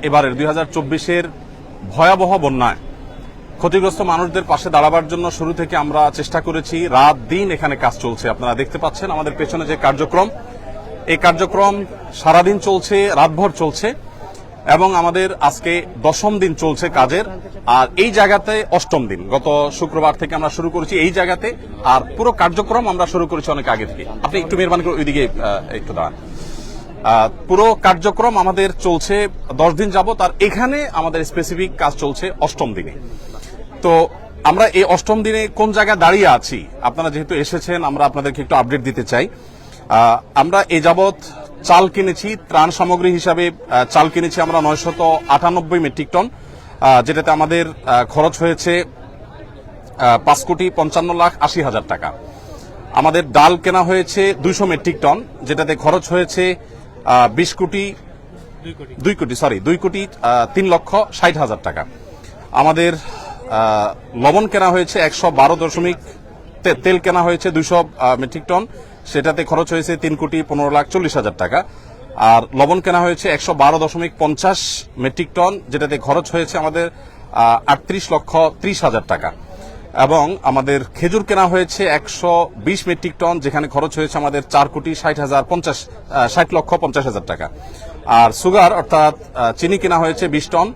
এবারের 2024-এর ভয়াবহ বন্যায় ক্ষতিগ্রস্ত মানুষদের পাশে দাঁড়াবার জন্য শুরু থেকে আমরা চেষ্টা করেছি। রাত দিন এখানে কাজ চলছে। আপনারা দেখতে পাচ্ছেন আমাদের পেছনে যে কার্যক্রম, এই কার্যক্রম সারাদিন চলছে, রাতভর চলছে এবং আমাদের আজকে 10ম দিন চলছে কাজের। আর এই জায়গাতে 8ম দিন, গত শুক্রবার থেকে আমরা শুরু করেছি এই জায়গাতে। আর পুরো কার্যক্রম আমরা শুরু করেছি অনেক আগে থেকে। আপনি একটু মেহরবানি করে ওইদিকে একটু দাঁড়ান। পুরো কার্যক্রম আমাদের চলছে 10 দিন যাবত, আর এখানে আমাদের স্পেসিফিক কাজ চলছে 8ম দিনে। তো আমরা এই 8ম দিনে কোন জায়গায় দাঁড়িয়ে আছি, আপনারা যেহেতু এসেছেন আমরা আপনাদেরকে একটু আপডেট দিতে চাই। আমরা এ যাবৎ চাল কিনেছি, ত্রাণ সামগ্রী হিসাবে চাল কিনেছি আমরা 998 মেট্রিক টন, যেটাতে আমাদের খরচ হয়েছে 5,55,80,000 টাকা। আমাদের ডাল কেনা হয়েছে 200 মেট্রিক টন, যেটাতে খরচ হয়েছে 2,03,60,000 টাকা। আমাদের লবণ কেনা হয়েছে 112 তেল কেনা হয়েছে 200 মেট্রিক টন, সেটাতে খরচ হয়েছে 3,15,40,000 টাকা। আর লবণ কেনা হয়েছে 112.50 মেট্রিক টন, যেটাতে খরচ হয়েছে আমাদের 38,30,000 টাকা। এবং আমাদের খেজুর কেনা হয়েছে 120 মেট্রিক টন, যেখানে খরচ হয়েছে আমাদের 4,60,50,000 টাকা। আর সুগার অর্থাৎ চিনি কেনা হয়েছে 20 টন,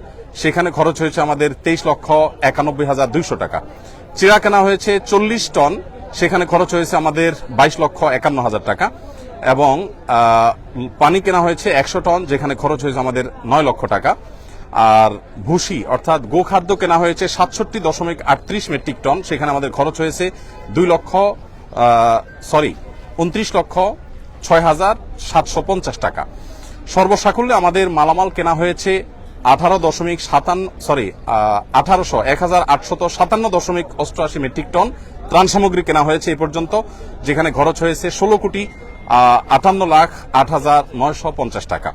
সেখানে খরচ হয়েছে আমাদের 23,91,200 টাকা। চিড়া কেনা হয়েছে 40 টন, সেখানে খরচ হয়েছে আমাদের 22,51,000 টাকা। এবং পানি কেনা হয়েছে 100 টন, যেখানে খরচ হয়েছে আমাদের 9 লক্ষ টাকা। আর ভুসি অর্থাৎ গোখাদ্য কেনা হয়েছে 67.38 মেট্রিক টন, সেখানে আমাদের খরচ হয়েছে 29,06,750 টাকা। সর্বসাকুল্যে আমাদের মালামাল কেনা হয়েছে 1,857 মেট্রিক টন ত্রাণ সামগ্রী কেনা হয়েছে এই পর্যন্ত, যেখানে খরচ হয়েছে 16,58,08,950 টাকা।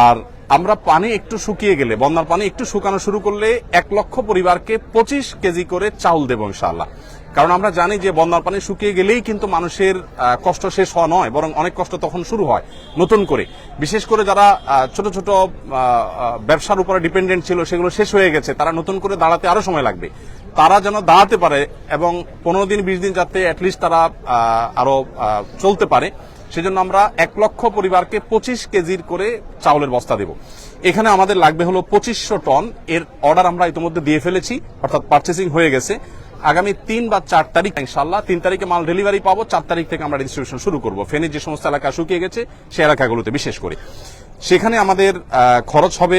আর আমরা পানি একটু শুকিয়ে গেলে, বন্যার পানি একটু শুকানো শুরু করলে 1 লক্ষ পরিবারকে 25 কেজি করে চাউল দেব ইনশাআল্লাহ। কারণ আমরা জানি যে বন্যার পানি শুকিয়ে গেলেই কিন্তু মানুষের কষ্ট শেষ হওয়া নয়, বরং অনেক কষ্ট তখন শুরু হয় নতুন করে। বিশেষ করে যারা ছোট ছোট ব্যবসার উপরে ডিপেন্ডেন্ট ছিল, সেগুলো শেষ হয়ে গেছে, তারা নতুন করে দাঁড়াতে আরো সময় লাগবে। তারা যেন দাঁড়াতে পারে এবং 15 দিন 20 দিন যাতে অ্যাটলিস্ট তারা আরো চলতে পারে, সেজন্য আমরা 1 লক্ষ পরিবারকে 25 কেজির করে চাউলের বস্তা দেব। এখানে আমাদের লাগবে হলো 2500 টন। এর অর্ডার আমরা ইতিমধ্যে দিয়ে ফেলেছি, অর্থাৎ পার্চেসিং হয়ে গেছে। আগামী 3 বা 4 তারিখ ইনশাআল্লাহ, 3 তারিখে মাল ডেলিভারি পাবো, 4 তারিখ থেকে আমরা ডিস্ট্রিবিউশন শুরু করব। ফেনীর যে সমস্ত এলাকা শুকিয়ে গেছে সেই এলাকাগুলোতে বিশেষ করে। সেখানে আমাদের খরচ হবে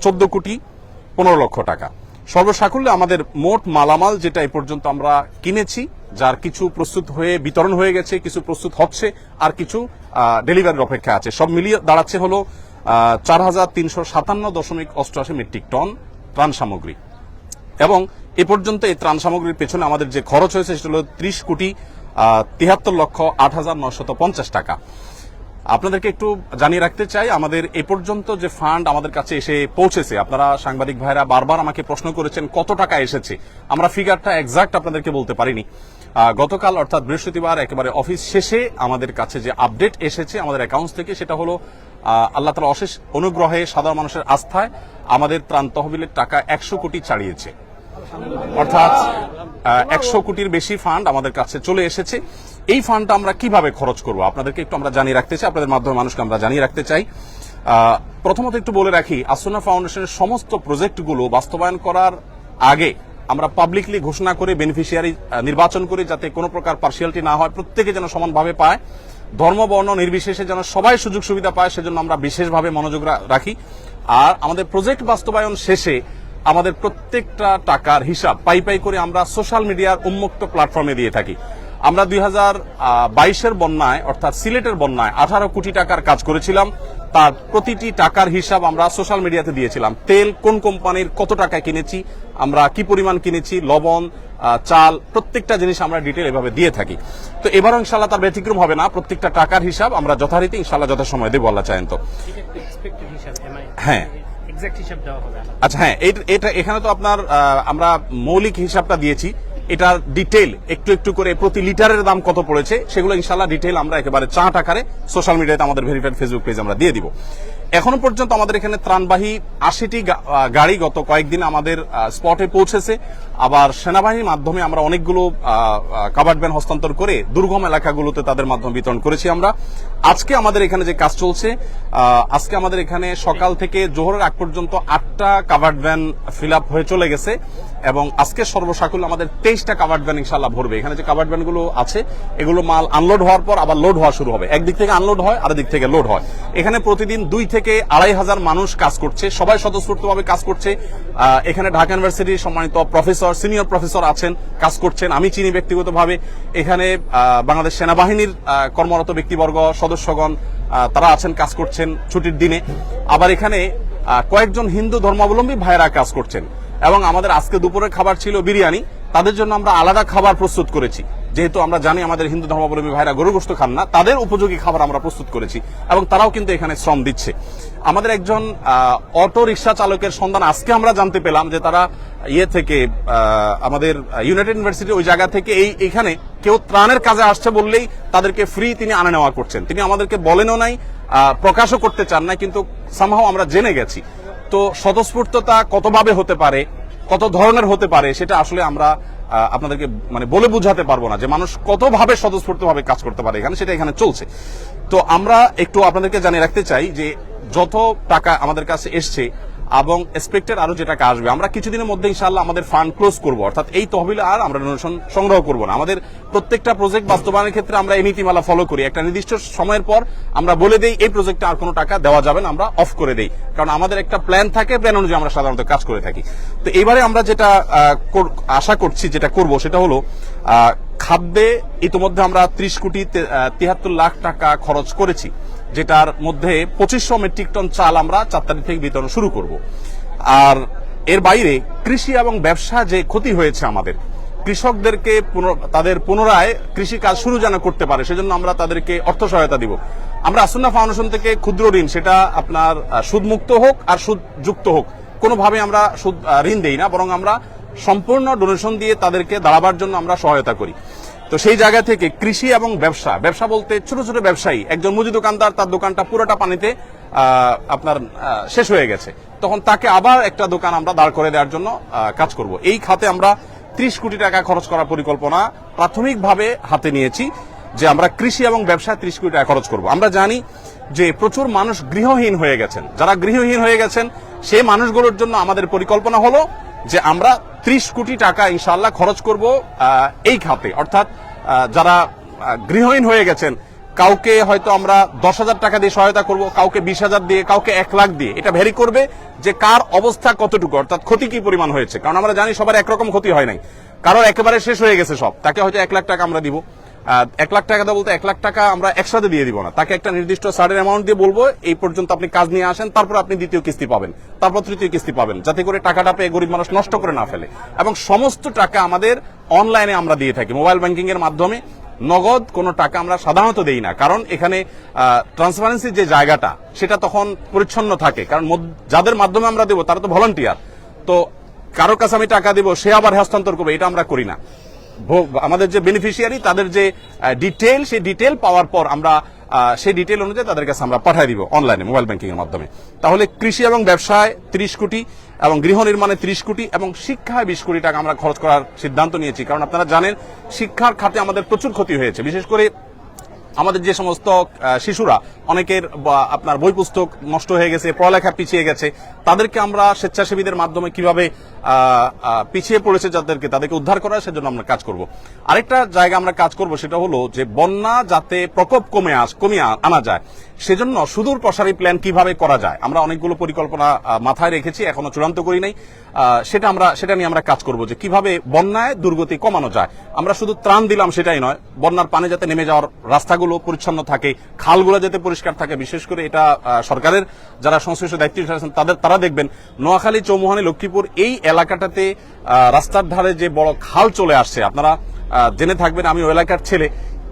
14,15,00,000 টাকা। সর্বসাকুল্যে আমাদের মোট মালামাল যেটা এই পর্যন্ত আমরা কিনেছি, যার কিছু প্রস্তুত হয়ে বিতরণ হয়ে গেছে, কিছু প্রস্তুত হচ্ছে, আর কিছু ডেলিভারির অপেক্ষা আছে, সব মিলিয়ে দাঁড়াচ্ছে হলো 4,357.88 মেট্রিক টন ত্রাণ সামগ্রী। এবং এ পর্যন্ত এই ত্রাণ সামগ্রীর পেছনে আমাদের যে খরচ হয়েছে সেটা হলো 30,73,08,950 টাকা। আপনাদেরকে একটু জানিয়ে রাখতে চাই, আমাদের এ পর্যন্ত যে ফান্ড আমাদের কাছে এসে পৌঁছেছে, আপনারা সাংবাদিক ভাইরা বারবার আমাকে প্রশ্ন করেছেন কত টাকা এসেছে। আমরা ফিগারটা এক্সাক্ট আপনাদেরকে বলতে পারিনি। গতকাল অর্থাৎ বৃহস্পতিবার একেবারে অফিস শেষে আমাদের কাছে যে আপডেট এসেছে আমাদের অ্যাকাউন্টস থেকে, সেটা হলো আল্লাহ তাআলার অশেষ অনুগ্রহে, সাধারণ মানুষের আস্থায় আমাদের ত্রাণ তহবিলের টাকা 100 কোটি ছাড়িয়েছে। অর্থাৎ 100 কোটির বেশি ফান্ড আমাদের কাছে চলে এসেছে। এই ফান্ডটা আমরা কিভাবে খরচ করব আপনাদেরকে একটু আমরা জানিয়ে রাখতে চাই, আপনাদের মাধ্যমে মানুষকে আমরা জানিয়ে রাখতে চাই। প্রথমত একটু বলে রাখি, আসুন্নাহ ফাউন্ডেশনের সমস্ত প্রজেক্টগুলো বাস্তবায়ন করার আগে আমরা পাবলিকলি ঘোষণা করে বেনিফিশিয়ারি নির্বাচন করি, যাতে কোনো প্রকার পার্সিয়ালিটি না হয়, প্রত্যেকে যেন সমানভাবে পায়, ধর্ম বর্ণ নির্বিশেষে যেন সবাই সুযোগ সুবিধা পায়, সেজন্য আমরা বিশেষভাবে মনোযোগ রাখি। আর আমাদের প্রজেক্ট বাস্তবায়ন শেষে আমাদের প্রত্যেকটা টাকার হিসাব পাই পাই করে আমরা সোশ্যাল মিডিয়ার উন্মুক্ত প্ল্যাটফর্মে দিয়ে থাকি। আমরা 2022-এর বন্যায় অর্থাৎ সিলেটের বন্যায় 18 কোটি টাকার কাজ করেছিলাম, তার প্রতিটি টাকার হিসাব আমরা সোশ্যাল মিডিয়াতে দিয়েছিলাম। তেল কোন কোম্পানির কত টাকায় কিনেছি, আমরা কি পরিমাণ কিনেছি, লবণ, চাল, প্রত্যেকটা জিনিস আমরা ডিটেল এভাবে দিয়ে থাকি। তো এবারও ইনশাআল্লাহ তার ব্যতিক্রম হবে না, প্রত্যেকটা টাকার হিসাব আমরা যথারীতি ইনশাআল্লাহ যথাসময়ে দেবো আল্লাহ চাহেন তো। হ্যাঁ আচ্ছা, হ্যাঁ, এটা এখানে তো আপনার আমরা মৌলিক হিসাবটা দিয়েছি, এটার ডিটেল একটু একটু করে প্রতি লিটারের দাম কত পড়েছে সেগুলো ইনশাআল্লাহ ডিটেল আমরা একেবারে চার্ট আকারে সোশ্যাল মিডিয়াতে আমাদের ভেরিফাইড ফেসবুক পেজ আমরা দিয়ে দিব। এখনো পর্যন্ত আমাদের এখানে ত্রাণবাহী 80টি গাড়ি গত কয়েকদিন আমাদের স্পটে পৌঁছেছে। আবার সেনাবাহিনীর মাধ্যমে আমরা অনেকগুলো কাভার্ড ভ্যান হস্তান্তর করে দুর্গম এলাকাগুলোতে তাদের মাধ্যমে বিতরণ করেছি। আমরা আজকে আমাদের এখানে যে কাজ চলছে, আজকে আমাদের এখানে সকাল থেকে জোহরের আগ পর্যন্ত 8টা কাভার্ড ভ্যান ফিল আপ হয়ে চলে গেছে এবং আজকে সর্বসাকুল্য আমাদের 23টা কাভার্ড ভ্যান ইনশাআল্লাহ ভরবে। এখানে যে কাভার্ড ভ্যান গুলো আছে এগুলো মাল আনলোড হওয়ার পর আবার লোড হওয়া শুরু হবে। একদিক থেকে আনলোড হয় আর দিক থেকে লোড হয়। এখানে প্রতিদিন 2 থেকে 2,500 মানুষ কাজ করছে, সবাই স্বতঃস্ফূর্তভাবে কাজ করছে। এখানে ঢাকা ইউনিভার্সিটির সম্মানিত প্রফেসর, সিনিয়র প্রফেসর আছেন, কাজ করছেন, আমি চিনি ব্যক্তিগতভাবে। এখানে বাংলাদেশ সেনাবাহিনীর কর্মরত ব্যক্তিবর্গ, সদস্যগণ তারা আছেন, কাজ করছেন ছুটির দিনে। আবার এখানে কয়েকজন হিন্দু ধর্মাবলম্বী ভাইয়েরা কাজ করছেন এবং আমাদের আজকে দুপুরের খাবার ছিল বিরিয়ানি। তাদের জন্য আমরা আলাদা খাবার প্রস্তুত করেছি, যেহেতু আমরা জানি আমাদের হিন্দু ধর্মাবলম্বী ভাইরা গরু গোশত খান না, তাদের উপযোগী খাবার আমরা প্রস্তুত করেছি এবং তারাও কিন্তু এখানে শ্রম দিচ্ছে। আমাদের একজন অটো রিক্সা চালকের সন্ধান আজকে আমরা জানতে পেলাম যে তারা থেকে আমাদের ইউনাইটেড ইউনিভার্সিটি ওই জায়গা থেকে এখানে কেউ ত্রাণের কাজে আসছে বললেই তাদেরকে ফ্রি তিনি আনা নেওয়া করছেন। তিনি আমাদেরকে বলেনও নাই, প্রকাশও করতে চান না, কিন্তু সামহাও আমরা জেনে গেছি। তো স্বতঃস্ফূর্ততা কতভাবে হতে পারে, কত ধরনের হতে পারে, সেটা আসলে আমরা আপনাদেরকে মানে বলে বুঝাতে পারবো না যে মানুষ কতভাবে স্বতঃস্ফূর্তভাবে কাজ করতে পারে এখানে, সেটা এখানে চলছে। তো আমরা একটু আপনাদেরকে জানিয়ে রাখতে চাই যে যত টাকা আমাদের কাছে এসছে এবং এক্সপেক্টেড আরো যে টাকা আসবে, আমরা কিছুদিনের মধ্যে ইনশাআল্লাহ আমাদের ফান্ড ক্লোজ করবো, অর্থাৎ এই তহবিলে আর আমরা ডোনেশন সংগ্রহ করবো না। আমাদের প্রত্যেকটা প্রজেক্ট বাস্তবায়নের ক্ষেত্রে আমরা এই নীতিমালা ফলো করি। একটা নির্দিষ্ট সময়ের পর আমরা বলে দেই এই প্রজেক্টে আর কোনো টাকা দেওয়া যাবে না, আমরা অফ করে দেই, কারণ আমাদের একটা প্ল্যান থাকে, প্ল্যান অনুযায়ী আমরা সাধারণত কাজ করে থাকি। তো এবারে আমরা যেটা আশা করছি যেটা করব সেটা হলো খাদ্যে ইতিমধ্যে আমরা 30 কোটি 73 লাখ টাকা খরচ করেছি, যেটার মধ্যে 2500 মেট্রিক টন চাল আমরা 4 তারিখ থেকে বিতরণ শুরু করব। আর এর বাইরে কৃষি এবং ব্যবসা যে ক্ষতি হয়েছে আমাদের কৃষকদেরকে তাদের পুনরায় কৃষি কাজ শুরু যেন করতে পারে, সেজন্য আমরা তাদেরকে অর্থ সহায়তা দিব। আমরা আসুন্নাহ ফাউন্ডেশন থেকে ক্ষুদ্র ঋণ, সেটা আপনার সুদমুক্ত হোক আর সুদযুক্ত হোক, কোনোভাবে আমরা সুদ ঋণ দেই না, বরং আমরা সম্পূর্ণ ডোনেশন দিয়ে তাদেরকে দাঁড়াবার জন্য আমরা সহায়তা করি। তো সেই জায়গা থেকে কৃষি এবং ব্যবসা বলতে ছোট ছোট ব্যবসায়ী, একজন মুদি দোকানদার, তার দোকানটা পুরোটা পানিতে আপনার শেষ হয়ে গেছে, তখন তাকে আবার একটা দোকান আমরা দাঁড় করে দেওয়ার জন্য কাজ করব। এই খাতে আমরা 30 কোটি টাকা খরচ করার পরিকল্পনা প্রাথমিকভাবে হাতে নিয়েছি, যে আমরা কৃষি এবং ব্যবসায় 30 কোটি টাকা খরচ করব। আমরা জানি যে প্রচুর মানুষ গৃহহীন হয়ে গেছেন, যারা গৃহহীন হয়ে গেছেন সেই মানুষগুলোর জন্য আমাদের পরিকল্পনা হলো যে আমরা 30 কোটি টাকা ইনশাআল্লাহ খরচ করব এই খাতে। অর্থাৎ যারা গৃহহীন হয়ে গেছেন, কাউকে হয়তো আমরা 10,000 টাকা দিয়ে সহায়তা করব, কাউকে 20,000 দিয়ে, কাউকে 1 লাখ দিয়ে। এটা ভ্যারি করবে যে কার অবস্থা কতটুকু, অর্থাৎ ক্ষতি কি পরিমাণ হয়েছে, কারণ আমরা জানি সবার একরকম ক্ষতি হয় নাই, কারোর একেবারে শেষ হয়ে গেছে সব, তাকে হয়তো 1 লাখ টাকা আমরা দিব। 1 লাখ টাকা বলতে 1 লাখ টাকা আমরা একসাথে দিয়ে দিব না, তাকে একটা নির্দিষ্ট সার্টেন অ্যামাউন্ট দিয়ে বলবো এই পর্যন্ত আপনি কাজ নিয়ে আসেন, তারপর আপনি দ্বিতীয় কিস্তি পাবেন, তারপর তৃতীয় কিস্তি পাবেন, যাতে করে টাকাটা পেয়ে গরিব মানুষ নষ্ট করে না ফেলে। এবং সমস্ত টাকা আমাদের অনলাইনে আমরা দিয়ে থাকি, মোবাইল ব্যাংকিং এর মাধ্যমে। নগদ কোনো টাকা আমরা সাধারণত দেই না, কারণ এখানে ট্রান্সপারেন্সির যে জায়গাটা সেটা তখন পরিচ্ছন্ন থাকে, কারণ যাদের মাধ্যমে আমরা দেবো তারা তো ভলান্টিয়ার, তো কারোর কাছে আমি টাকা দিব সে আবার হস্তান্তর করবে, এটা আমরা করি না। আমাদের যে বেনিফিশিয়ারি তাদের যে ডিটেল, সেই ডিটেল পাওয়ার পর আমরা সেই ডিটেল অনুযায়ী তাদের কাছে আমরা পাঠিয়ে দিব অনলাইনে মোবাইল ব্যাংকিং এর মাধ্যমে। তাহলে কৃষি এবং ব্যবসায় 30 কোটি এবং গৃহ নির্মাণে 30 কোটি এবং শিক্ষায় 20 কোটি টাকা আমরা খরচ করার সিদ্ধান্ত নিয়েছি, কারণ আপনারা জানেন শিক্ষার খাতে আমাদের প্রচুর ক্ষতি হয়েছে। বিশেষ করে আমাদের যে সমস্ত শিশুরা, অনেকের আপনার বই পুস্তক নষ্ট হয়ে গেছে, পড়ালেখা পিছিয়ে গেছে, তাদেরকে আমরা স্বেচ্ছাসেবীদের মাধ্যমে কিভাবে পিছিয়ে পড়েছে তাদেরকে উদ্ধার করার, সেজন্য আমরা কাজ করব। আরেকটা জায়গা আমরা কাজ করব, সেটা হলো যে বন্যা যাতে প্রকোপ কমিয়ে আনা যায়, সেজন্য সুদূর প্রসারী প্ল্যান কিভাবে করা যায়, আমরা অনেকগুলো পরিকল্পনা মাথায় রেখেছি, এখনো চূড়ান্ত করি নাই। সেটা নিয়ে আমরা কাজ করব যে কিভাবে বন্যায় দুর্গতি কমানো যায়। আমরা শুধু ত্রাণ দিলাম সেটাই নয়, বন্যার পানি যাতে নেমে যাওয়ার রাস্তাগুলো পরিচ্ছন্ন থাকে, খালগুলো যাতে পরিষ্কার থাকে। বিশেষ করে এটা সরকারের যারা সংশ্লিষ্ট দায়িত্ব আছেন তারা দেখবেন, নোয়াখালী, চৌমুহনী, লক্ষ্মীপুর এই এলাকাটাতে রাস্তার ধারে যে বড় খাল চলে আসছে, আপনারা জেনে থাকবেন, আমি ওই এলাকার ছেলে,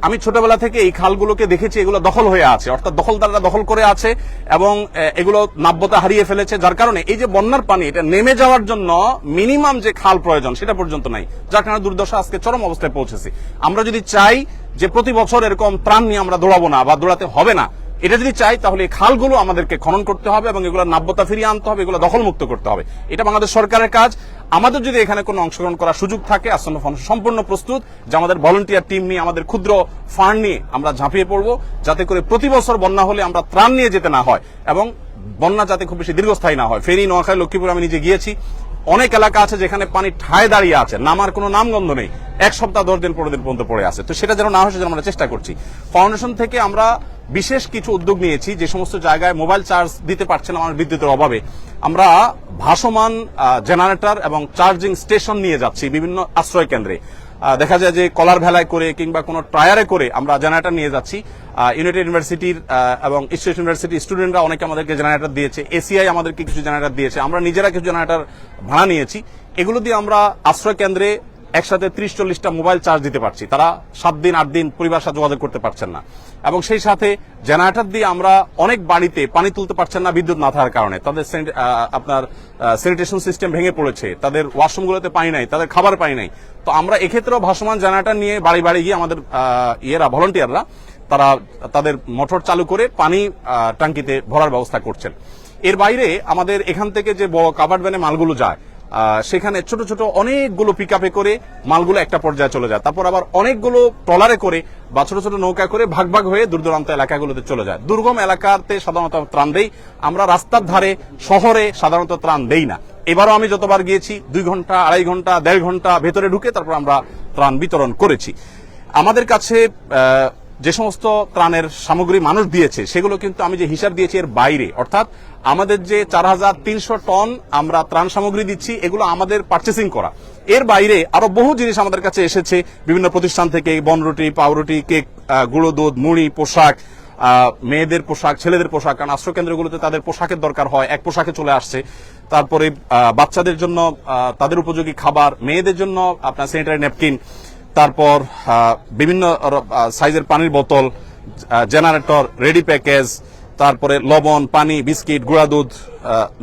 আমি ছোটবেলা থেকে এই খালগুলোকে দেখেছি, এগুলো দখল হয়ে আছে, অর্থাৎ দখলদাররা দখল করে আছে এবং এগুলো নাব্যতা হারিয়ে ফেলেছে, যার কারণে এই যে বন্যার পানি এটা নেমে যাওয়ার জন্য মিনিমাম যে খাল প্রয়োজন সেটা পর্যন্ত নাই, যার কারণে দুর্দশা আজকে চরম অবস্থায় পৌঁছেছে। আমরা যদি চাই যে প্রতি বছর এরকম ত্রাণ নিয়ে আমরা দৌড়াবো না বা দৌড়াতে হবে না, এটা যদি চাই তাহলে এই খালগুলো আমাদেরকে খনন করতে হবে এবং এগুলো নাব্যতা ফিরিয়ে আনতে হবে, এগুলো দখলমুক্ত করতে হবে। এটা বাংলাদেশ সরকারের কাজ। আমাদের যদি এখানে কোনো অংশগ্রহণ করার সুযোগ থাকে, আসন্ন ফাউন্ডেশন সম্পূর্ণ প্রস্তুত যে আমাদের ভলান্টিয়ার টিম নিয়ে, আমাদের ক্ষুদ্র ফান্ড নিয়ে আমরা ঝাঁপিয়ে পড়বো, যাতে করে প্রতি বছর বন্যা হলে আমরা ত্রাণ নিয়ে যেতে না হয় এবং বন্যা যাতে খুব বেশি দীর্ঘস্থায়ী না হয়। ফেনী, নোয়াখালী, লক্ষ্মীপুর আমি নিজে গিয়েছি, অনেক এলাকা আছে যেখানে পানি ঠায় দাঁড়িয়ে আছে, নামার কোনো নামগন্ধ নেই, 1 সপ্তাহ 10 দিন 15 দিন পর্যন্ত পড়ে আছে। তো সেটা যেন না হয় সেজন্য আমরা চেষ্টা করছি। ফাউন্ডেশন থেকে আমরা বিশেষ কিছু উদ্যোগ নিয়েছি। যে সমস্ত জায়গায় মোবাইল চার্জ দিতে পারছে না আমার বিদ্যুতের অভাবে, আমরা ভাসমান জেনারেটর এবং চার্জিং স্টেশন নিয়ে যাচ্ছি বিভিন্ন আশ্রয় কেন্দ্রে। দেখা যায় যে কলার ভেলায় করে কিংবা কোনো টায়ারে করে আমরা জেনারেটর নিয়ে যাচ্ছি। ইউনাইটেড ইউনিভার্সিটির এবং ইস্ট ইউনিভার্সিটির স্টুডেন্টরা অনেকে আমাদেরকে জেনারেটর দিয়েছে, এসিআই আমাদেরকে কিছু জেনারেটর দিয়েছে, আমরা নিজেরা কিছু জেনারেটর ভাড়া নিয়েছি। এগুলো দিয়ে আমরা আশ্রয় কেন্দ্রে একসাথে 30-40টা মোবাইল চার্জ দিতে পারছি। তারা 7 দিন 8 দিন পরিবার সাথে যোগাযোগ করতে পারছেন না, এবং সেই সাথে জেনারেটর দিয়ে আমরা অনেক বাড়িতে পানি তুলতে পারছেন না বিদ্যুৎ না থাকার কারণে। তাদের আপনার স্যানিটেশন সিস্টেম ভেঙে পড়েছে, তাদের ওয়াশরুমগুলোতে পানি নাই, তাদের খাবার পানি নাই। তো আমরা এক্ষেত্রেও ভাসমান জেনারেটর নিয়ে বাড়ি বাড়ি গিয়ে আমাদের ভলান্টিয়াররা তারা তাদের মোটর চালু করে পানি ট্যাঙ্কিতে ভরার ব্যবস্থা করছেন। এর বাইরে আমাদের এখান থেকে যে বড় কাভার্ড ভ্যানে মালগুলো যায়, সেখানে ছোট ছোট অনেকগুলো পিকআপে করে মালগুলো একটা পর্যায়ে চলে যায়, তারপর আবার অনেকগুলো ট্রলারে করে বা ছোট ছোট নৌকা করে ভাগ ভাগ হয়ে দূর দূরান্ত এলাকাগুলোতে চলে যায়। দুর্গম এলাকাতে সাধারণত ত্রাণ দেই আমরা, রাস্তার ধারে শহরে সাধারণত ত্রাণ দেই না। এবারও আমি যতবার গিয়েছি 2 ঘন্টা, 2.5 ঘন্টা, 1.5 ঘন্টা ভেতরে ঢুকে তারপর আমরা ত্রাণ বিতরণ করেছি। আমাদের কাছে যে সমস্ত ত্রাণের সামগ্রী মানুষ দিয়েছে সেগুলো কিন্তু আমি যে হিসাব দিয়েছি এর বাইরে, অর্থাৎ আমাদের যে 4300 টন আমরা ত্রাণ সামগ্রী দিচ্ছি এগুলো আমাদের পারচেসিং করা। এর বাইরে আরো বহু জিনিস আমাদের কাছে এসেছে বিভিন্ন প্রতিষ্ঠান থেকে, বনরুটি, পাউরুটি, কেক, গুঁড়ো দুধ, মুড়ি, পোশাক, মেয়েদের পোশাক, ছেলেদের পোশাক, কারণ আশ্রয় কেন্দ্রগুলোতে তাদের পোশাকের দরকার হয়, এক পোশাকে চলে আসছে। তারপরে বাচ্চাদের জন্য তাদের উপযোগী খাবার, মেয়েদের জন্য আপনার স্যানিটারি ন্যাপকিন, তারপর বিভিন্ন সাইজের পানির বোতল, জেনারেটর, রেডি প্যাকেজ, তারপরে লবণ, পানি, বিস্কিট, গুঁড়া দুধ,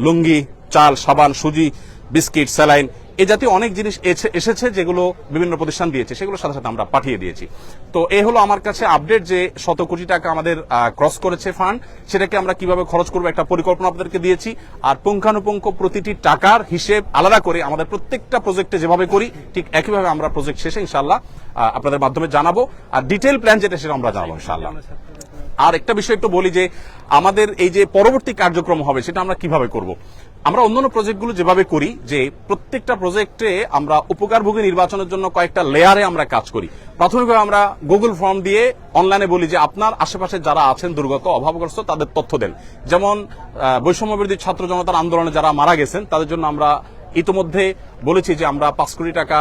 লুঙ্গি, চাল, সাবান, সুজি, বিস্কিট, স্যালাইন, এই জাতীয় অনেক জিনিস এসেছে যেগুলো বিভিন্ন প্রতিষ্ঠান দিয়েছে, সেগুলো সাথে সাথে আমরা পাঠিয়ে দিয়েছি। তো এই হলো আমার কাছে আপডেট যে 100 কোটি টাকা আমাদের ক্রস করেছে ফান্ড, সেটাকে আমরা কিভাবে খরচ করবো একটা পরিকল্পনা আপনাদেরকে দিয়েছি। আর পুঙ্খানুপুঙ্খ প্রতিটি টাকার হিসেব আলাদা করে আমাদের প্রত্যেকটা প্রজেক্টে যেভাবে করি ঠিক একইভাবে আমরা প্রজেক্ট শেষে ইনশাআল্লাহ আপনাদের মাধ্যমে জানাবো। আর ডিটেইল প্ল্যান যেটা সেটা আমরা জানাবো ইনশাআল্লাহ। আর একটা বিষয় একটু বলি যে আমাদের এই যে পরবর্তী কার্যক্রম হবে সেটা আমরা কিভাবে করব। আমরা অন্যান্য প্রজেক্টগুলো যেভাবে করি যে প্রত্যেকটা প্রজেক্টে আমরা উপকারভোগী নির্বাচনের জন্য কয়েকটা লেয়ারে আমরা কাজ করি। প্রাথমিকভাবে আমরা গুগল ফর্ম দিয়ে অনলাইনে বলি যে আপনার আশেপাশে যারা আছেন দুর্গত, অভাবগ্রস্ত, তাদের তথ্য দেন। যেমন বৈষম্যবিরোধী ছাত্র জনতার আন্দোলনে যারা মারা গেছেন তাদের জন্য আমরা ইতিমধ্যে বলেছি যে আমরা 5 কোটি টাকা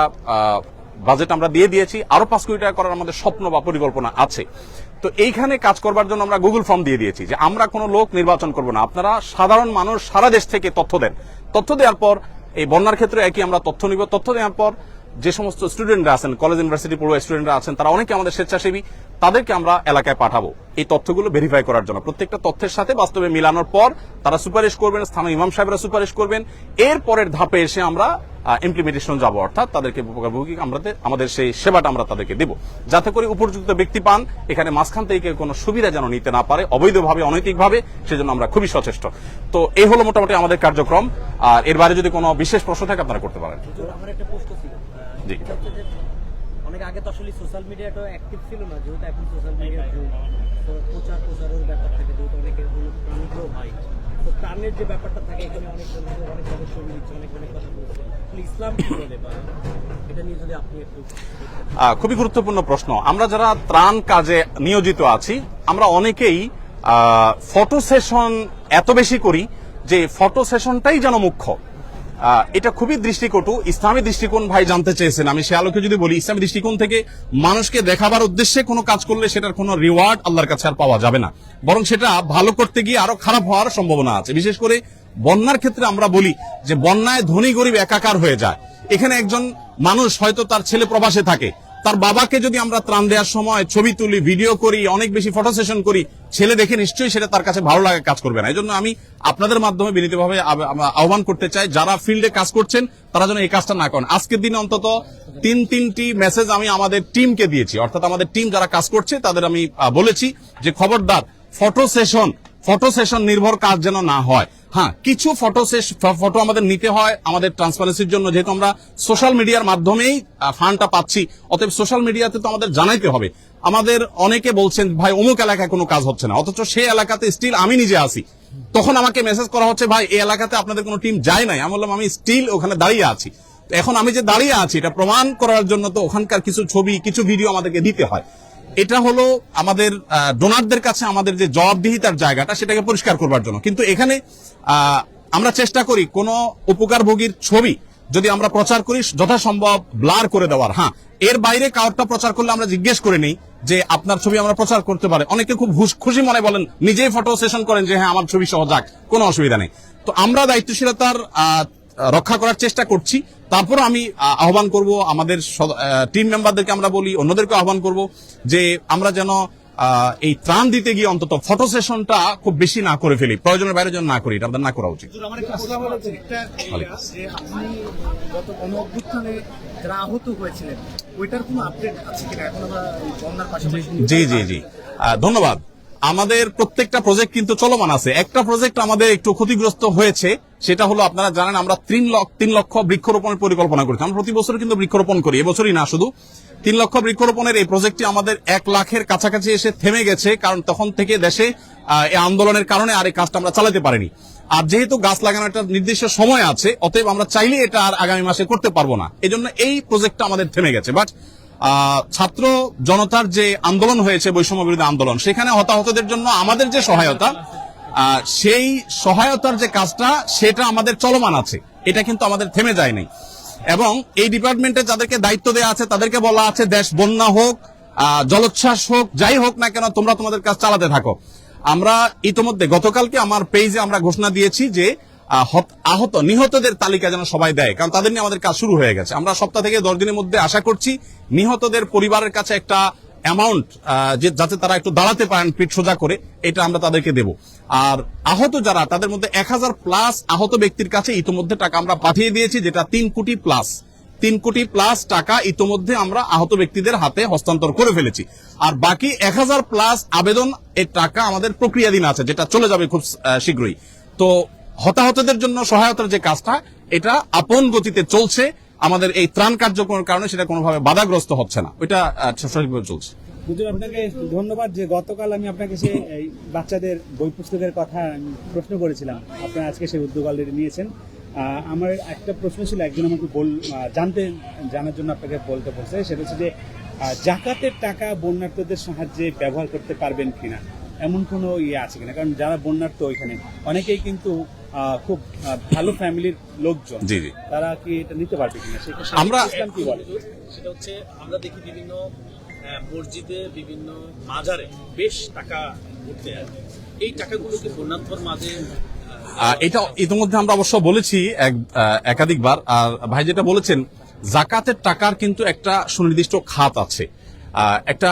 বাজেট আমরা দিয়ে দিয়েছি, আরো 5 কোটি টাকা করার আমাদের স্বপ্ন বা পরিকল্পনা আছে। তো এইখানে কাজ করবার জন্য আমরা গুগল ফর্ম দিয়ে দিয়েছি যে আমরা কোনো লোক নির্বাচন করব না, আপনারা সাধারণ মানুষ সারা দেশ থেকে তথ্য দেন। তথ্য দেওয়ার পর এই বন্যার ক্ষেত্রে একই আমরা তথ্য নিব। তথ্য দেওয়ার পর যে সমস্ত স্টুডেন্টরা আছেন, কলেজ ইউনিভার্সিটি পড়ুয়া স্টুডেন্টরা আছেন, তারা অনেকে আমাদের স্বেচ্ছাসেবী, তাদেরকে আমরা এলাকায় পাঠাবো এই তথ্যগুলো ভেরিফাই করার জন্য। প্রত্যেকটা তথ্যের সাথে বাস্তবে মিলানোর পর তারা সুপারিশ করবেন, স্থানীয় ইমাম সাহেবরা সুপারিশ করবেন। এর পরের ধাপে এসে আমরা ইমপ্লিমেন্টেশন যাব, অর্থাৎ তাদেরকে উপকারভোগী আমাদের সেই সেবাটা আমরা তাদেরকে দেব, যাতে করে উপযুক্ত ব্যক্তি পান। এখানে মাঝখান থেকে কোনো সুবিধা যেন নিতে না পারে অবৈধভাবে, অনৈতিকভাবে, সেজন্য আমরা খুবই সচেষ্ট। তো এই হলো মোটামুটি আমাদের কার্যক্রম। আর এর বাইরে যদি কোনো বিশেষ প্রশ্ন থাকে আপনারা করতে পারেন। আমার একটা প্রশ্ন ছিল, জি, অনেক আগে তো আসলে সোশ্যাল মিডিয়াটা অ্যাক্টিভ ছিল না, যেহেতু এখন সোশ্যাল মিডিয়ার যুগ, তো প্রচারের ব্যাপার থাকে, যেহেতু অনেকের প্রাণীগুলো হয়, তো প্রাণের যে ব্যাপারটা থাকে এখানে অনেক অনেকভাবে ছবি দিচ্ছে, অনেক কথা বলছে, ইসলাম কি বলে বা এটা নিয়ে যদি আপনি একটু। খুবই গুরুত্বপূর্ণ প্রশ্ন। আমরা যারা ত্রাণ কাজে নিয়োজিত আছি আমরা অনেকেই ফটো সেশন এত বেশি করি যে ফটো সেশনটাই যেন মুখ্য। এটা খুবই দৃষ্টিকটু। ইসলামী দৃষ্টিকোণ ভাই জানতে চেয়েছেন, আমি সে আলোকে যদি বলি, ইসলামী দৃষ্টিকোণ থেকে মানুষকে দেখাবার উদ্দেশ্যে কোনো কাজ করলে সেটার কোনো রিওয়ার্ড আল্লাহর কাছে আর পাওয়া যাবে না, বরং সেটা ভালো করতে গিয়ে আরো খারাপ হওয়ার সম্ভাবনা আছে। বিশেষ করে বন্যার ক্ষেত্রে আমরা বলি যে বন্যায় ধনী গরিব একাকার হয়ে যায়। এখানে একজন মানুষ হয়তো তার ছেলে প্রবাসে থাকে, তার বাবাকে যদি আমরা ত্রাণ দেওয়ার সময় ছবি তুলি, ভিডিও করি, অনেক বেশি ফটো সেশন করি, ছেলে দেখে নিশ্চয়ই সেটা তার কাছে ভালো লাগে, কাজ করবে না। এই জন্য আমি আপনাদের মাধ্যমে বিনীতভাবে আহ্বান করতে চাই, যারা ফিল্ডে কাজ করছেন তারা যেন এই কাজটা না করেন। আজকের দিনে অন্তত 3টি মেসেজ আমি আমাদের টিমকে দিয়েছি, অর্থাৎ আমাদের টিম যারা কাজ করছে তাদের আমি বলেছি যে খবরদার ফটো সেশন নির্ভর কাজ যেন না হয়। হ্যাঁ, কিছু ফটো আমাদের নিতে হয় আমাদের ট্রান্সপারেন্সির জন্য, যেহেতু আমরা সোশ্যাল মিডিয়ার মাধ্যমেই ফান্ডটা পাচ্ছি, অতএব সোশ্যাল মিডিয়াতে তো আমাদের জানাইতে হবে। আমাদের অনেকে বলছেন ভাই অমুক এলাকায় কোনো কাজ হচ্ছে না, অথচ সেই এলাকাতে স্টিল আমি নিজে আছি, তখন আমাকে মেসেজ করা হচ্ছে ভাই এই এলাকাতে আপনাদের কোনো টিম যায় নাই। আমি বললাম আমি স্টিল ওখানে দাঁড়িয়ে আছি। তো এখন আমি যে দাঁড়িয়ে আছি এটা প্রমাণ করার জন্য তো ওখানকার কিছু ছবি কিছু ভিডিও আমাদেরকে দিতে হয়। এটা হলো আমাদের ডোনারদের কাছে আমাদের যে জবাবদিহিতার জায়গাটা সেটাকে পরিষ্কার করবার জন্য। কিন্তু এখানে আমরা চেষ্টা করি কোন উপকারভোগীর ছবি যদি আমরা প্রচার করি যথাসম্ভব ব্লার করে দেওয়ার। হ্যাঁ, এর বাইরে কাউরটা প্রচার করলে আমরা জিজ্ঞেস করে নিই যে আপনার ছবি আমরা প্রচার করতে পারে। অনেকে খুব খুশি মনে বলেন, নিজেই ফটো সেশন করেন যে হ্যাঁ আমার ছবি সহ যাক, কোনো অসুবিধা নেই। তো আমরা দায়িত্বশীলতার রক্ষা করার চেষ্টা করছি। তারপর আমি আহ্বান করব আমাদের টিম মেম্বারদেরকে, আমরা বলি অন্যদেরকে আহ্বান করব যে আমরা যেন এই ত্রাণ দিতে গিয়ে অন্তত ফটো সেশনটা খুব বেশি না করে ফেলি, প্রয়োজনের বাইরে যেন না করি, এটা আমাদের না করা উচিত। আমার একটা প্রশ্ন হলো যে আপনি গত গণ-অভ্যুত্থানে যারা আহত হয়েছিলেন ওইটার কোনো আপডেট আছে কিনা এখন আমরা বন্যার পাশাপাশি? জি ধন্যবাদ। আমাদের প্রত্যেকটা প্রজেক্ট কিন্তু চলমান আছে। একটা প্রজেক্ট আমাদের একটু ক্ষতিগ্রস্ত হয়েছে, সেটা হলো আপনারা জানেন আমরা 3 লক্ষ বৃক্ষরোপণের পরিকল্পনা করেছি। আমরা প্রতি বছর কিন্তু বৃক্ষরোপণ করি, এবছরই না শুধু। 3 লক্ষ বৃক্ষরোপণের এই প্রজেক্টটি আমাদের 1 লাখের কাছাকাছি এসে থেমে গেছে, কারণ তখন থেকে দেশে এই আন্দোলনের কারণে আর এই কাজটা আমরা চালাতে পারিনি। আর যেহেতু গাছ লাগানোর একটা নির্দিষ্ট সময় আছে, অতএব আমরা চাইলে এটা আর আগামী মাসে করতে পারবো না, এজন্য এই প্রজেক্টটা আমাদের থেমে গেছে। বাট ছাত্র জনতার যে আন্দোলন হয়েছে, বৈষম্য বিরোধী আন্দোলন, সেখানে হতাহতদের জন্য আমাদের যে সহায়তা, সেই সহায়তার যে কাজটা সেটা আমাদের চলমান আছে, এটা কিন্তু আমাদের থেমে যায়নি। এবং এই ডিপার্টমেন্টে যাদেরকে দায়িত্ব দেওয়া আছে তাদেরকে বলা আছে দেশ বন্যা হোক, জলোচ্ছ্বাস হোক, যাই হোক না কেন তোমরা তোমাদের কাজ চালাতে থাকো। আমরা ইতোমধ্যে গতকালকে আমার পেজে আমরা ঘোষণা দিয়েছি যে নিহতদের তালিকা যেন সবাই দেয়, কারণ তাদের নিয়ে আমাদের কাজ শুরু হয়ে গেছে। আমরা সপ্তাহ থেকে 10 দিনের মধ্যে আশা করছি নিহতদের পরিবারের কাছে একটা অ্যামাউন্ট যাতে তারা একটু দাঁড়াতে পারেন পিঠ সোজা করে, এটা আমরা তাদেরকে দেব। আর আহত যারা, তাদের মধ্যে 1000+ আহত ব্যক্তির কাছে ইতোমধ্যে টাকা আমরা পাঠিয়ে দিয়েছি, যেটা 3 কোটি প্লাস টাকা ইতোমধ্যে আমরা আহত ব্যক্তিদের হাতে হস্তান্তর করে ফেলেছি। আর বাকি 1000+ আবেদন এর টাকা আমাদের প্রক্রিয়াধীন আছে, যেটা চলে যাবে খুব শীঘ্রই। তো হতাহতদের জন্য সহায়তার যে কাজটা, এটা আপন গতিতে চলছে। আমাদের এই ত্রাণ কার্যক্রমের কারণে সেটা কোনোভাবে বাধাগ্রস্ত হচ্ছে না, ওইটা সঠিকভাবে চলছে। হুজুর, আপনাকে ধন্যবাদ যে গতকাল আমি আপনাকে সেই বাচ্চাদের বই পুস্তকের কথা প্রশ্ন করেছিলাম, আপনারা আজকে সেই উদ্যোগ অলরেডি নিয়েছেন। আমার একটা প্রশ্ন ছিল, একজন আমাকে জানার জন্য আপনাকে বলতে বলছে, সেটা হচ্ছে যে জাকাতের টাকা বন্যার্তদের সাহায্যে ব্যবহার করতে পারবেন কিনা, এমন কোনো আছে কিনা? কারণ যারা বন্যার্ত ওইখানে অনেকেই কিন্তু খুব ভালো ফ্যামিলির লোকজন, জি, তারা কি এটা নিতে পারবে কিনা, আমরা কি বলে? সেটা হচ্ছে আমরা দেখি বিভিন্ন মসজিদে, বিভিন্ন মাজারে বেশ টাকা ঘুরতে আসে, এই টাকাগুলোকে বন্যার্থর মাঝে এটা ইতিমধ্যে আমরা অবশ্য বলেছি একাধিকবার। আর ভাই যেটা বলেছেন, জাকাতের টাকার কিন্তু একটা সুনির্দিষ্ট খাত আছে, একটা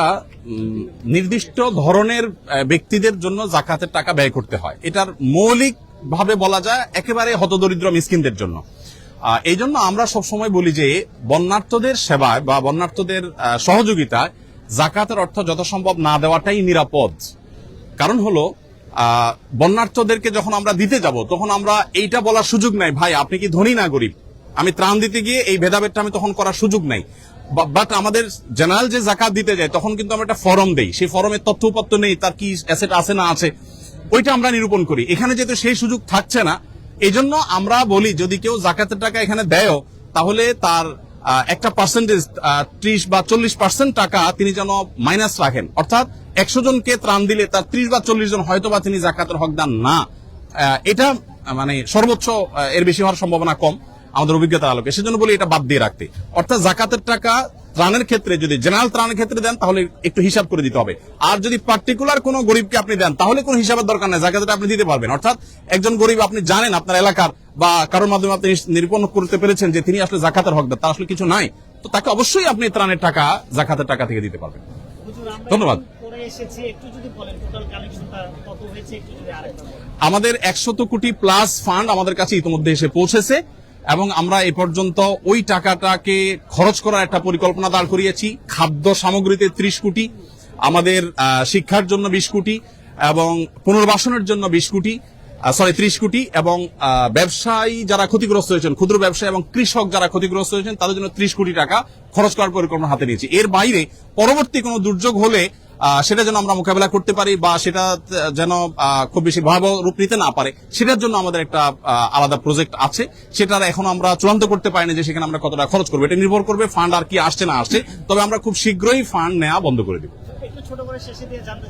নির্দিষ্ট ধরনের ব্যক্তিদের জন্য জাকাতের টাকা ব্যয় করতে হয়। এটার মৌলিক ভাবে বলা যায় একেবারে হতদরিদ্র মিসকিনদের জন্য। এই জন্য আমরা সবসময় বলি যে বন্যার্থদের সেবায় বা বন্যার্থদের সহযোগিতায় জাকাতের অর্থ যথাসম্ভব না দেওয়াটাই নিরাপদ। কারণ হলো বন্যার্থদেরকে যখন আমরা দিতে যাব, তখন আমরা এইটা বলার সুযোগ নাই ভাই আপনি কি ধনী না গরিব, আমি ত্রাণ দিতে গিয়ে এই ভেদাভেদটা আমি তখন করার সুযোগ নাই। বাট আমাদের জেনারেল যে জাকাত দিতে যায় তখন কিন্তু আমরা একটা ফর্ম দেই, সেই ফর্মের তথ্য উপাত্ত নেই, তার কি অ্যাসেট আছে না আছে ওইটা আমরা নিরূপণ করি। এখানে যেহেতু সেই সুযোগ থাকছে না, এই জন্য আমরা বলি যদি কেউ জাকাতের টাকা এখানে দেয় তাহলে তার একটা পার্সেন্টেজ 30 বা 40% টাকা তিনি যেন মাইনাস রাখেন। অর্থাৎ 100 জনকে ত্রাণ দিলে তার 30 বা 40 জন হয়তো বা তিনি জাকাতের হকদার না, এটা মানে সর্বোচ্চ এর বেশি হওয়ার সম্ভাবনা কম আমাদের অভিজ্ঞতার আলোকে। সেজন্য বলি এটা বাদ দিয়ে রাখতে। অর্থাৎ জাকাতের টাকা ত্রাণের ক্ষেত্রে যদি জেনারেল ত্রাণের ক্ষেত্রে দেন তাহলে একটু হিসাব করে দিতে হবে। আর যদি পার্টিকুলার কোনো গরিবকে আপনি দেন তাহলে কোনো হিসাবের দরকার নেই, জাকাতটা আপনি দিতে পারবেন। অর্থাৎ একজন গরিব আপনি জানেন আপনার এলাকার বা কারোর মাধ্যমে আপনি নিরূপণ করতে পেরেছেন যে তিনি আসলে জাকাতের হকদার, তার আসলে কিছু নাই, তো তাকে অবশ্যই আপনি ত্রাণের টাকা জাকাতের টাকা থেকে দিতে পারবেন। ধন্যবাদ। আমাদের 100 কোটি প্লাস ফান্ড আমাদের কাছে ইতিমধ্যে এসে পৌঁছেছে এবং আমরা এ পর্যন্ত ওই টাকাটাকে খরচ করার একটা পরিকল্পনা দাঁড় করিয়েছি। খাদ্য সামগ্রীতে 30 কোটি, আমাদের শিক্ষার জন্য 20 কোটি এবং পুনর্বাসনের জন্য 30 কোটি এবং ব্যবসায়ী যারা ক্ষতিগ্রস্ত হয়েছেন, ক্ষুদ্র ব্যবসায়ী এবং কৃষক যারা ক্ষতিগ্রস্ত হয়েছেন তাদের জন্য 30 কোটি টাকা খরচ করার পরিকল্পনা হাতে নিয়েছি। এর বাইরে পরবর্তী কোনো দুর্যোগ হলে সেটা যেন আমরা মোকাবেলা করতে পারি বা সেটা যেন খুব বেশি ভয়াবহ রূপ নিতে না পারে, সেটার জন্য আমাদের একটা আলাদা প্রজেক্ট আছে। সেটার এখন আমরা চূড়ান্ত করতে পারিনি যে সেখানে আমরা কত টাকা খরচ করবো। এটা নির্ভর করবে ফান্ড আর কি আসছে না আসছে। তবে আমরা খুব শীঘ্রই ফান্ড নেওয়া বন্ধ করে দিব। একটু ছোট করে শেষে দিয়ে জানতে